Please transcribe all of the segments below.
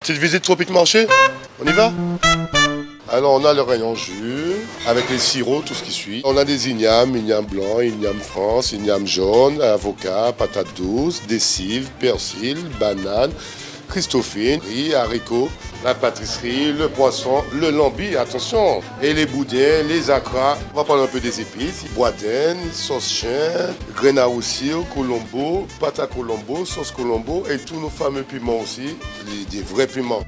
Petite visite Tropique Marché, on y va? Alors on a le rayon jus, avec les sirops, tout ce qui suit. On a des ignames blanc, igname France, igname jaune, avocat, patates douces, des cives, persil, bananes, christophine, riz, haricots, la pâtisserie, le poisson, le lambi, attention, et les boudins, les acras. On va parler un peu des épices, boudin, sauce chien, graines à roussir, colombo, pâte à colombo, sauce colombo et tous nos fameux piments aussi, des vrais piments.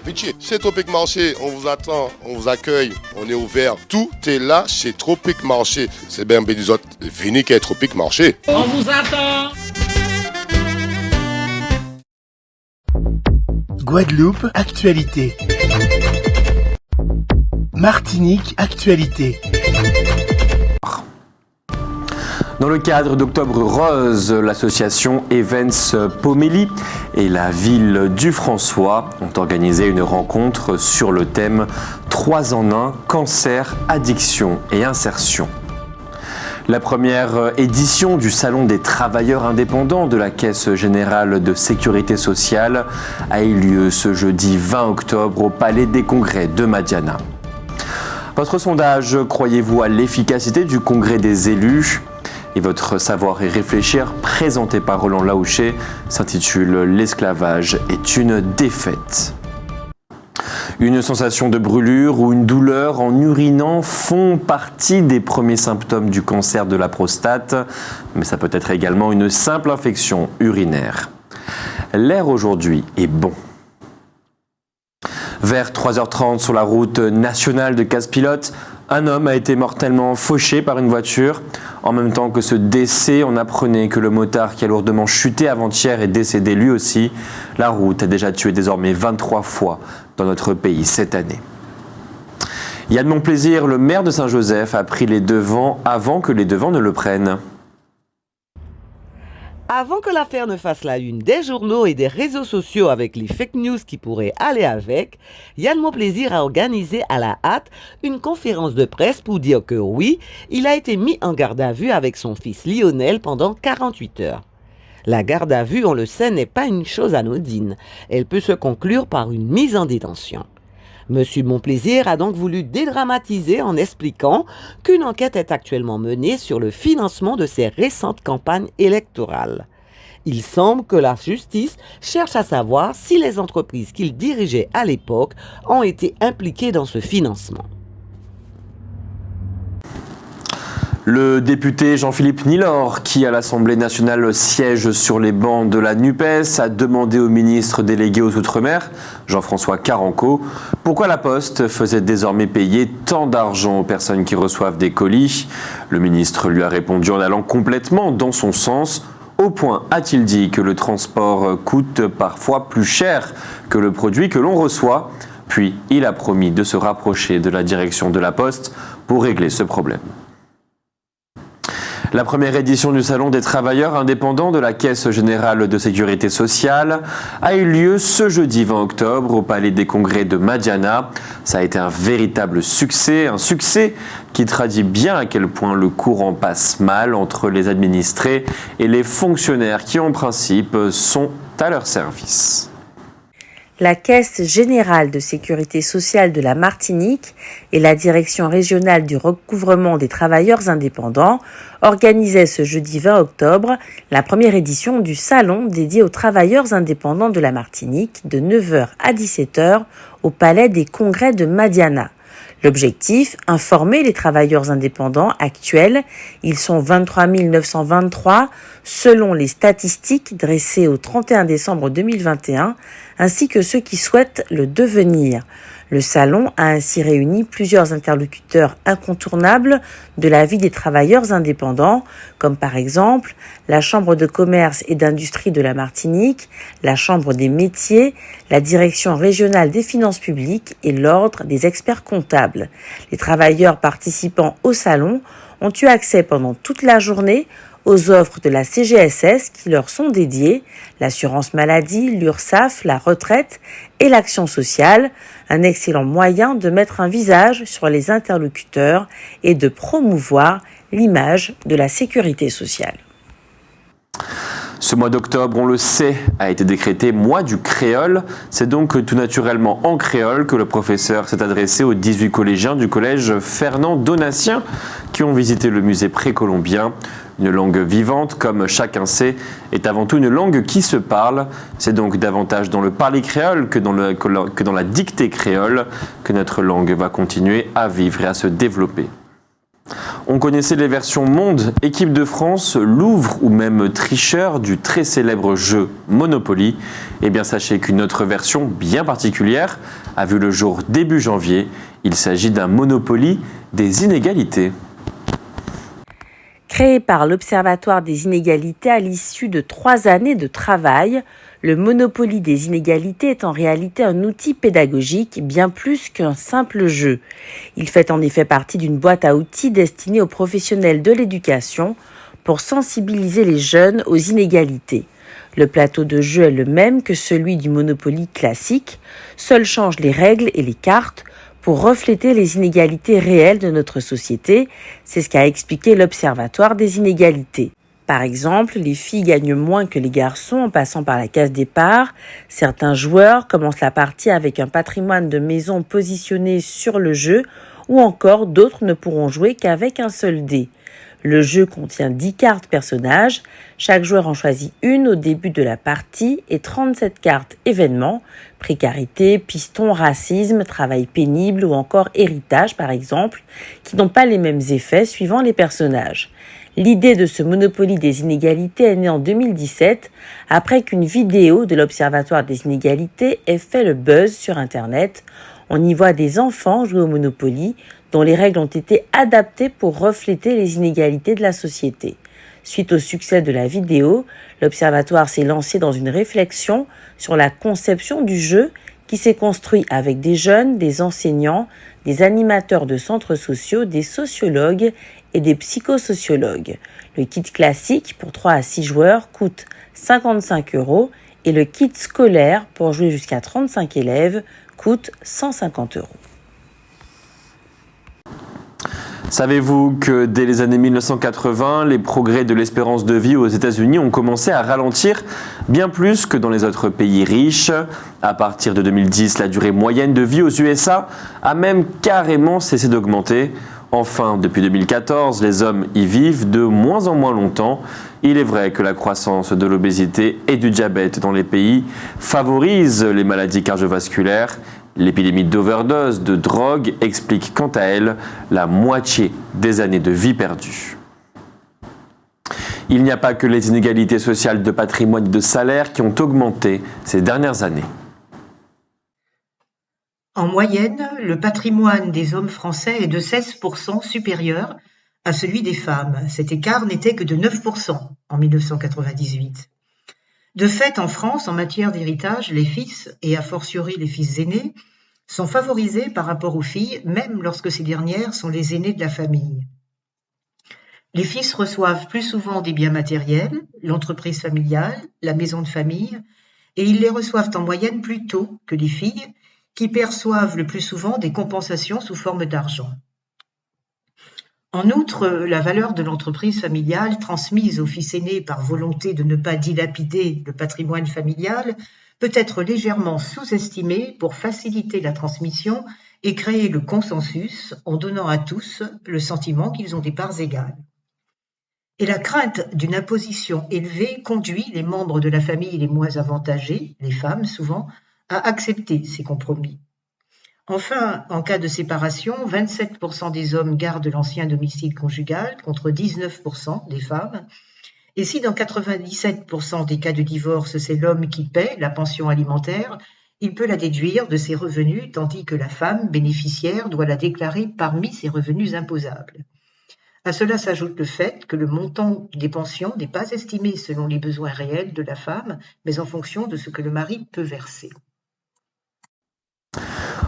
Pitié. Chez Tropique Marché, on vous attend, on vous accueille, on est ouvert. Tout est là chez Tropique Marché. C'est bien des autres, venez qu'à Tropique Marché. On vous attend. Guadeloupe, actualité. Martinique, actualité. Dans le cadre d'Octobre Rose, l'association Events Pomeli et la ville du François ont organisé une rencontre sur le thème 3 en 1, cancer, addiction et insertion. La première édition du Salon des travailleurs indépendants de la Caisse générale de sécurité sociale a eu lieu ce jeudi 20 octobre au Palais des Congrès de Madiana. Votre sondage, croyez-vous à l'efficacité du Congrès des élus ? Et votre savoir et réfléchir, présenté par Roland Laouché, s'intitule « L'esclavage est une défaite ». Une sensation de brûlure ou une douleur en urinant font partie des premiers symptômes du cancer de la prostate, mais ça peut être également une simple infection urinaire. L'air aujourd'hui est bon. Vers 3h30 sur la route nationale de Casse-Pilote, un homme a été mortellement fauché par une voiture. En même temps que ce décès, on apprenait que le motard qui a lourdement chuté avant-hier est décédé lui aussi. La route a déjà tué désormais 23 fois dans notre pays cette année. Yann Monplaisir, le maire de Saint-Joseph, a pris les devants avant que les devants ne le prennent. Avant que l'affaire ne fasse la une des journaux et des réseaux sociaux avec les fake news qui pourraient aller avec, Yann Monplaisir a organisé à la hâte une conférence de presse pour dire que oui, il a été mis en garde à vue avec son fils Lionel pendant 48 heures. La garde à vue, on le sait, n'est pas une chose anodine. Elle peut se conclure par une mise en détention. Monsieur Monplaisir a donc voulu dédramatiser en expliquant qu'une enquête est actuellement menée sur le financement de ses récentes campagnes électorales. Il semble que la justice cherche à savoir si les entreprises qu'il dirigeait à l'époque ont été impliquées dans ce financement. Le député Jean-Philippe Nilor, qui à l'Assemblée nationale siège sur les bancs de la NUPES, a demandé au ministre délégué aux Outre-mer, Jean-François Carenco, pourquoi la Poste faisait désormais payer tant d'argent aux personnes qui reçoivent des colis. Le ministre lui a répondu en allant complètement dans son sens. Au point, a-t-il dit, que le transport coûte parfois plus cher que le produit que l'on reçoit. Puis, il a promis de se rapprocher de la direction de la Poste pour régler ce problème. La première édition du Salon des travailleurs indépendants de la Caisse générale de sécurité sociale a eu lieu ce jeudi 20 octobre au Palais des Congrès de Madiana. Ça a été un véritable succès, un succès qui traduit bien à quel point le courant passe mal entre les administrés et les fonctionnaires qui en principe sont à leur service. La Caisse générale de sécurité sociale de la Martinique et la Direction régionale du recouvrement des travailleurs indépendants organisaient ce jeudi 20 octobre la première édition du salon dédié aux travailleurs indépendants de la Martinique de 9h à 17h au Palais des Congrès de Madiana. L'objectif, informer les travailleurs indépendants actuels. Ils sont 23 923 selon les statistiques dressées au 31 décembre 2021, ainsi que ceux qui souhaitent le devenir. Le salon a ainsi réuni plusieurs interlocuteurs incontournables de la vie des travailleurs indépendants, comme par exemple la Chambre de commerce et d'industrie de la Martinique, la Chambre des métiers, la Direction régionale des finances publiques et l'Ordre des experts comptables. Les travailleurs participant au salon ont eu accès pendant toute la journée aux offres de la CGSS qui leur sont dédiées, l'assurance maladie, l'URSSAF, la retraite et l'action sociale, un excellent moyen de mettre un visage sur les interlocuteurs et de promouvoir l'image de la sécurité sociale. Ce mois d'octobre, on le sait, a été décrété mois du créole. C'est donc tout naturellement en créole que le professeur s'est adressé aux 18 collégiens du collège Fernand Donatien qui ont visité le musée précolombien. Une langue vivante, comme chacun sait, est avant tout une langue qui se parle. C'est donc davantage dans le parler créole que dans la dictée créole que notre langue va continuer à vivre et à se développer. On connaissait les versions Monde, Équipe de France, Louvre ou même Tricheur du très célèbre jeu Monopoly. Eh bien sachez qu'une autre version bien particulière a vu le jour début janvier. Il s'agit d'un Monopoly des inégalités. Créé par l'Observatoire des inégalités à l'issue de 3 années de travail, le Monopoly des inégalités est en réalité un outil pédagogique bien plus qu'un simple jeu. Il fait en effet partie d'une boîte à outils destinée aux professionnels de l'éducation pour sensibiliser les jeunes aux inégalités. Le plateau de jeu est le même que celui du Monopoly classique, seuls changent les règles et les cartes pour refléter les inégalités réelles de notre société. C'est ce qu'a expliqué l'Observatoire des inégalités. Par exemple, les filles gagnent moins que les garçons en passant par la case départ. Certains joueurs commencent la partie avec un patrimoine de maisons positionné sur le jeu, ou encore d'autres ne pourront jouer qu'avec un seul dé. Le jeu contient 10 cartes personnages. Chaque joueur en choisit une au début de la partie et 37 cartes événements, précarité, piston, racisme, travail pénible ou encore héritage par exemple, qui n'ont pas les mêmes effets suivant les personnages. L'idée de ce Monopoly des inégalités est née en 2017 après qu'une vidéo de l'Observatoire des inégalités ait fait le buzz sur Internet. On y voit des enfants jouer au Monopoly dont les règles ont été adaptées pour refléter les inégalités de la société. Suite au succès de la vidéo, l'Observatoire s'est lancé dans une réflexion sur la conception du jeu qui s'est construit avec des jeunes, des enseignants, des animateurs de centres sociaux, des sociologues et des psychosociologues. Le kit classique pour 3 à 6 joueurs coûte 55 € et le kit scolaire pour jouer jusqu'à 35 élèves coûte 150 €. Savez-vous que dès les années 1980, les progrès de l'espérance de vie aux États-Unis ont commencé à ralentir bien plus que dans les autres pays riches. À partir de 2010, la durée moyenne de vie aux USA a même carrément cessé d'augmenter. Enfin, depuis 2014, les hommes y vivent de moins en moins longtemps. Il est vrai que la croissance de l'obésité et du diabète dans les pays favorise les maladies cardiovasculaires. L'épidémie d'overdose de drogue explique quant à elle la moitié des années de vie perdues. Il n'y a pas que les inégalités sociales de patrimoine et de salaire qui ont augmenté ces dernières années. En moyenne, le patrimoine des hommes français est de 16% supérieur à celui des femmes. Cet écart n'était que de 9% en 1998. De fait, en France, en matière d'héritage, les fils, et a fortiori les fils aînés, sont favorisés par rapport aux filles, même lorsque ces dernières sont les aînés de la famille. Les fils reçoivent plus souvent des biens matériels, l'entreprise familiale, la maison de famille, et ils les reçoivent en moyenne plus tôt que les filles, qui perçoivent le plus souvent des compensations sous forme d'argent. En outre, la valeur de l'entreprise familiale transmise aux fils aînés par volonté de ne pas dilapider le patrimoine familial peut être légèrement sous-estimée pour faciliter la transmission et créer le consensus en donnant à tous le sentiment qu'ils ont des parts égales. Et la crainte d'une imposition élevée conduit les membres de la famille les moins avantagés, les femmes souvent, à accepter ces compromis. Enfin, en cas de séparation, 27% des hommes gardent l'ancien domicile conjugal contre 19% des femmes. Et si dans 97% des cas de divorce, c'est l'homme qui paie la pension alimentaire, il peut la déduire de ses revenus, tandis que la femme bénéficiaire doit la déclarer parmi ses revenus imposables. À cela s'ajoute le fait que le montant des pensions n'est pas estimé selon les besoins réels de la femme, mais en fonction de ce que le mari peut verser.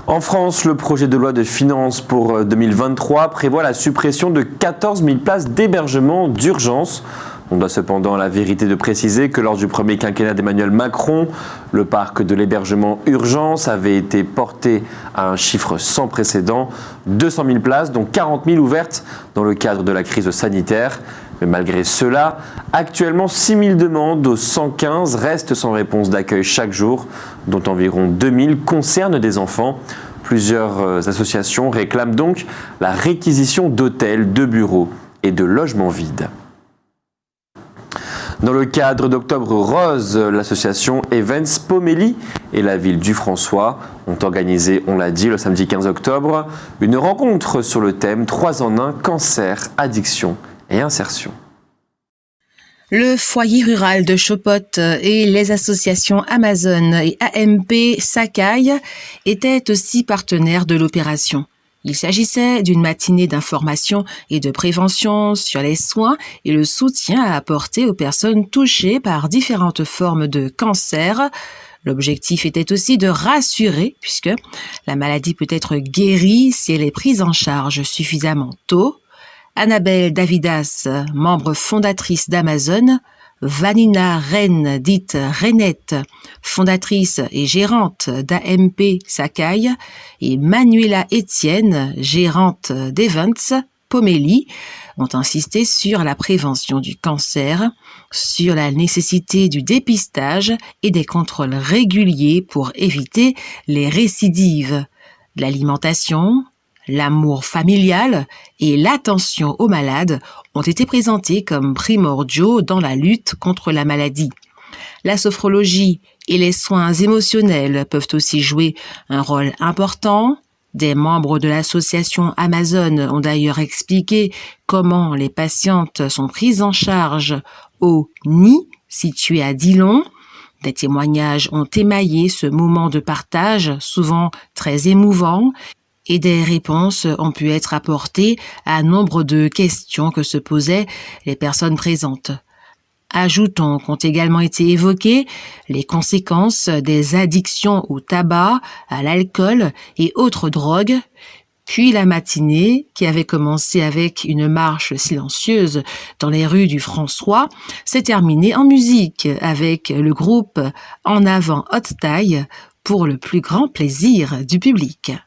En France, le projet de loi de finances pour 2023 prévoit la suppression de 14 000 places d'hébergement d'urgence. On doit cependant la vérité de préciser que lors du premier quinquennat d'Emmanuel Macron, le parc de l'hébergement urgence avait été porté à un chiffre sans précédent, 200 000 places, dont 40 000 ouvertes dans le cadre de la crise sanitaire. Mais malgré cela, actuellement 6000 demandes au 115 restent sans réponse d'accueil chaque jour, dont environ 2000 concernent des enfants. Plusieurs associations réclament donc la réquisition d'hôtels, de bureaux et de logements vides. Dans le cadre d'Octobre Rose, l'association Events Pomeli et la ville du François ont organisé, on l'a dit, le samedi 15 octobre, une rencontre sur le thème 3 en 1, cancer, addiction et insertion. Le foyer rural de Chopot et les associations Amazon et AMP Sakai étaient aussi partenaires de l'opération. Il s'agissait d'une matinée d'information et de prévention sur les soins et le soutien à apporter aux personnes touchées par différentes formes de cancer. L'objectif était aussi de rassurer, puisque la maladie peut être guérie si elle est prise en charge suffisamment tôt. Annabelle Davidas, membre fondatrice d'Amazon, Vanina Rennes, dite Renette, fondatrice et gérante d'AMP Sakai, et Manuela Etienne, gérante d'Events Pomeli, ont insisté sur la prévention du cancer, sur la nécessité du dépistage et des contrôles réguliers pour éviter les récidives. L'alimentation, l'amour familial et l'attention aux malades ont été présentés comme primordiaux dans la lutte contre la maladie. La sophrologie et les soins émotionnels peuvent aussi jouer un rôle important. Des membres de l'association Amazon ont d'ailleurs expliqué comment les patientes sont prises en charge au nid situé à Dillon. Des témoignages ont émaillé ce moment de partage, souvent très émouvant, et des réponses ont pu être apportées à nombre de questions que se posaient les personnes présentes. Ajoutons qu'ont également été évoquées les conséquences des addictions au tabac, à l'alcool et autres drogues, puis la matinée, qui avait commencé avec une marche silencieuse dans les rues du François, s'est terminée en musique avec le groupe En Avant Haute Taille pour le plus grand plaisir du public. «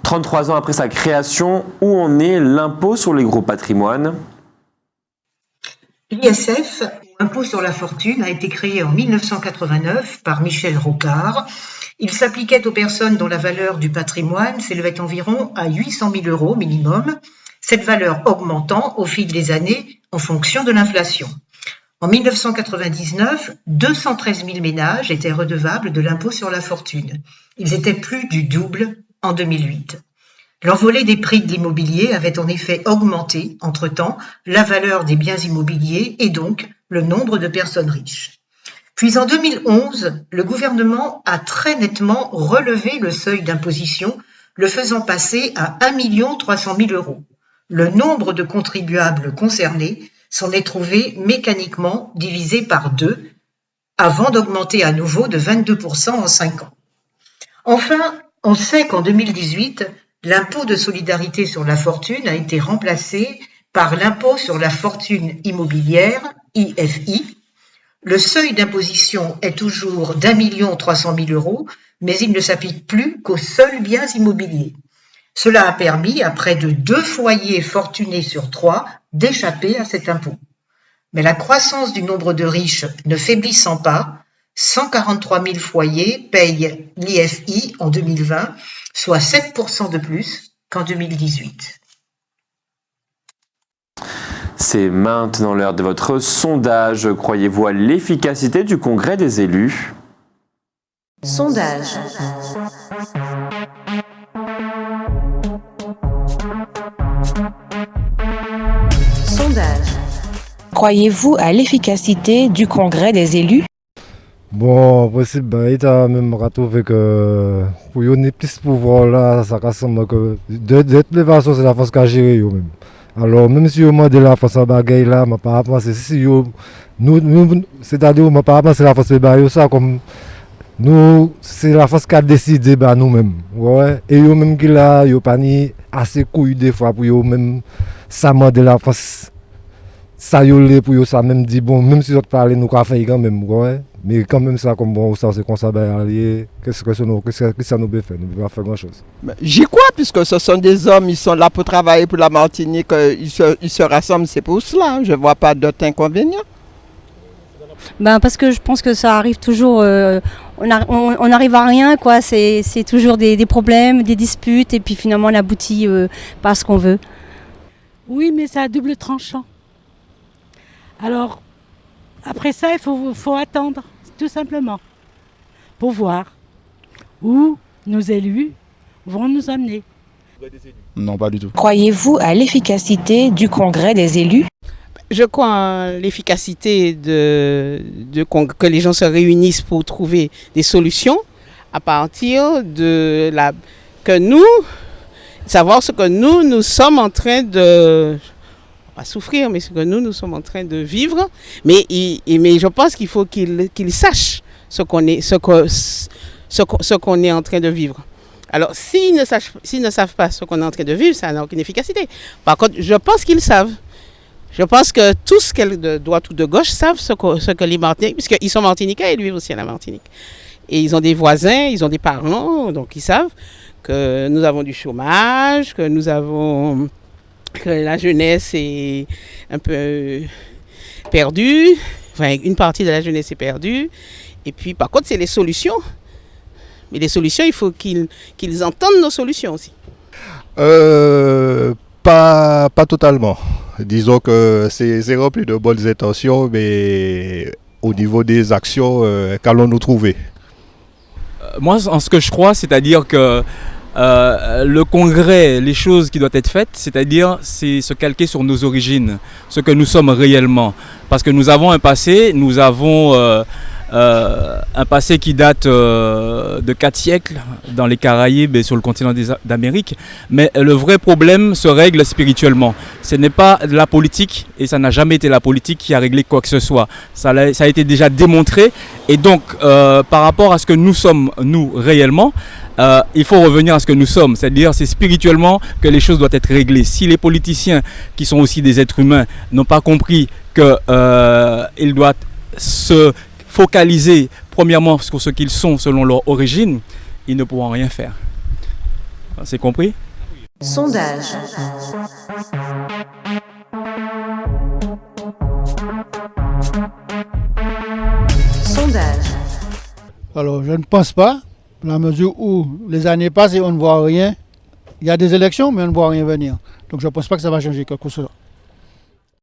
33 ans après sa création, où en est l'impôt sur les gros patrimoines ?» L'ISF, impôt sur la fortune, a été créé en 1989 par Michel Rocard. Il s'appliquait aux personnes dont la valeur du patrimoine s'élevait environ à 800 000 euros minimum, cette valeur augmentant au fil des années en fonction de l'inflation. En 1999, 213 000 ménages étaient redevables de l'impôt sur la fortune. Ils étaient plus du double en 2008. L'envolée des prix de l'immobilier avait en effet augmenté, entre-temps, la valeur des biens immobiliers et donc le nombre de personnes riches. Puis en 2011, le gouvernement a très nettement relevé le seuil d'imposition, le faisant passer à 1 300 000 euros. Le nombre de contribuables concernés s'en est trouvé mécaniquement divisé par 2, avant d'augmenter à nouveau de 22% en 5 ans. Enfin, on sait qu'en 2018, l'impôt de solidarité sur la fortune a été remplacé par l'impôt sur la fortune immobilière, IFI. Le seuil d'imposition est toujours d'1 300 000 euros, mais il ne s'applique plus qu'aux seuls biens immobiliers. Cela a permis à près de 2 foyers fortunés sur 3 d'échapper à cet impôt. Mais la croissance du nombre de riches ne faiblissant pas, 143 000 foyers payent l'IFI en 2020, soit 7% de plus qu'en 2018. C'est maintenant l'heure de votre sondage. Croyez-vous à l'efficacité du Congrès des élus ? Sondage. Sondage. Croyez-vous à l'efficacité du Congrès des élus ? Bon, en principe, il a même retrouvé que pour y avoir plus de pouvoir là, ça ressemble que de toute façon, c'est la force qui a géré même. Alors, même si on m'a dit la force en bagaille là, je ne pas penser si nous, c'est-à-dire, je ne pas penser la force de ça comme nous, c'est la force qui a décidé nous-mêmes. Ouais. Et eux même qui là, ils n'ont pas ni assez couilles des fois pour eux même ça m'a de la force. Ça y est pour eux, ça même dit bon, même si on parle, nous avons fait quand même. Ouais. Mais quand même ça, comme bon, ça c'est comme ça, qu'est-ce que ça nous peut faire? Nous ne pouvons pas faire grand-chose. J'y crois, puisque ce sont des hommes, ils sont là pour travailler pour la Martinique, ils se rassemblent, c'est pour cela. Je ne vois pas d'autres inconvénients. Parce que je pense que ça arrive toujours, on n'arrive à rien, quoi. C'est toujours des problèmes, des disputes, et puis finalement on aboutit pas à ce qu'on veut. Oui, mais c'est à double tranchant. Alors, après ça, il faut attendre, tout simplement, pour voir où nos élus vont nous amener. Non, pas du tout. Croyez-vous à l'efficacité du Congrès des élus? Je crois en l'efficacité que les gens se réunissent pour trouver des solutions à partir de savoir ce que nous sommes en train de... pas souffrir, mais ce que nous sommes en train de vivre. Mais je pense qu'il faut qu'ils sachent ce qu'on est en train de vivre. Alors, s'ils ne savent pas ce qu'on est en train de vivre, ça n'a aucune efficacité. Par contre, je pense qu'ils savent. Je pense que tous, de droite ou de gauche, savent ce que les Martiniquais, puisqu'ils sont martiniquais et lui aussi à la Martinique. Et ils ont des voisins, ils ont des parents, donc ils savent que nous avons du chômage, que la jeunesse est un peu perdue, enfin une partie de la jeunesse est perdue. Et puis par contre, c'est les solutions. Mais les solutions, il faut qu'ils entendent nos solutions aussi. Pas totalement. Disons que c'est rempli de bonnes intentions, mais au niveau des actions, qu'allons-nous trouver? Moi, en ce que je crois, c'est-à-dire que le congrès, les choses qui doivent être faites, c'est-à-dire c'est se calquer sur nos origines, ce que nous sommes réellement. Parce que nous avons un passé, nous avons un passé qui date de 4 siècles dans les Caraïbes et sur le continent d'Amérique. Mais le vrai problème se règle spirituellement. Ce n'est pas la politique et ça n'a jamais été la politique qui a réglé quoi que ce soit. Ça a été déjà démontré. Et donc, par rapport à ce que nous sommes, nous, réellement, il faut revenir à ce que nous sommes. C'est-à-dire, c'est spirituellement que les choses doivent être réglées. Si les politiciens, qui sont aussi des êtres humains, n'ont pas compris qu'ils doivent se focaliser premièrement sur ce qu'ils sont selon leur origine, ils ne pourront rien faire. C'est compris? Sondage. Sondage. Alors, je ne pense pas, dans la mesure où les années passent et on ne voit rien. Il y a des élections, mais on ne voit rien venir. Donc, je ne pense pas que ça va changer quelque chose.